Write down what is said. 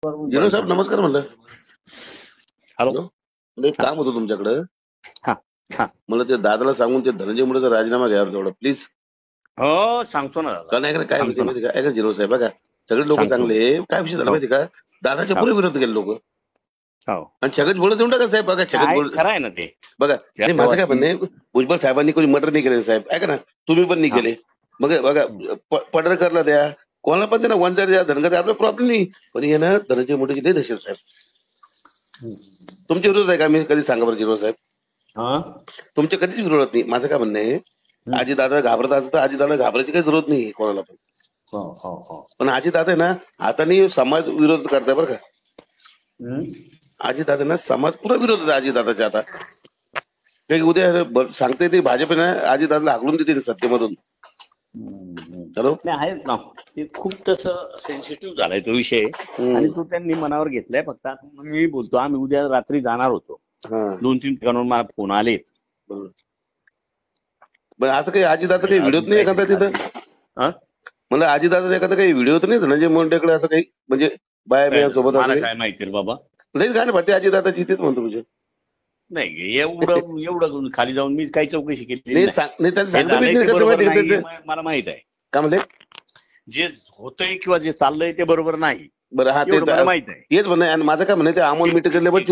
Zero साहेब नमस्कार म्हणलं. Hello. मला एक काम होतं तुमच्याकडं. हा हा मला ते दादाला सांगून ते धनंजय मुंडेचा राजीनामा घ्यावा तेवढा प्लीज. हो सांगतो ना दादा. कारण ऐका ना काय सांगतो विषय ना. माहिती का, ऐका जिरो साहेब बघा सगळे लोक सांगतो. चांगले, काय विषय झाला हो. माहिती का, दादाच्या पुढे विरोध केले लोक हो आणि छगन बोलत देऊन टाका साहेब. बघा छगन आहे, बोल खरं आहे ना ते. बघा त्या नाही माझं काय तेव्हाची- म्हणणं आहे, भुजबळ साहेबांनी कोणी मर्डर नाही केले साहेब, ऐका ना तुम्ही पण नाही हा. केले. मग बघा पडळकरला द्या, कोणाला पण द्या ना, वंजार द्या, धनगर द्या, आपला प्रॉब्लेम नाही. पण हे ना धनंजय मुंडेची लय दहशत साहेब. तुमच्या विरोध आहे का, मी कधी सांगा बरं जिरो साहेब. हा? तुमच्या कधीच विरोधात नाही. माझं काय म्हणणं आहे, आजी दादा घाबरत असतं तर आजी दादा घाबरायची काही जरूरत नाही कोणाला पण. हो हो हो. पण आजी दादा आहे ना हाताने समाज विरोध करताय बरं का. आजी दादा ना समाज पुरा विरोध आहे आजी दादाच्या. आता काही उद्या सांगते ते भाजप ना आजी दादाला हाकलून देते सत्तेमधून. हॅलो. नाही आहेच ना, ते खूप तसं सेन्सिटिव्ह झालाय तो विषय आणि तो त्यांनी मनावर घेतलाय. फक्त आता मी बोलतो, आम्ही उद्या रात्री जाणार होतो, 2-3 ठिकाणून मला फोन आलेत. बरं असं काही आजी दादा काही व्हिडिओ नाही एखादा तिथं. मला आजी दादा एखादा काही व्हिडिओ तर नाही धनंजय मुंडेकडे असं काही, म्हणजे बाया बिया सोबत मला असं काय माहिती रे बाबा. लईच गाणं भरते आजी दादाची, तेच म्हणतो तुझे. नाही एवढं खाली जाऊन मी काही चौकशी केली नाही त्यांचं सांगतो मी कसं माहिती का, मला माहित आहे काय म्हणले जे होतंय किंवा जे चाललंय ते बरोबर नाही. बरं. हा एवढं मला माहित आहे. तेच म्हणणं. आणि माझं काय म्हणणं ते अमोल मिटकरले पण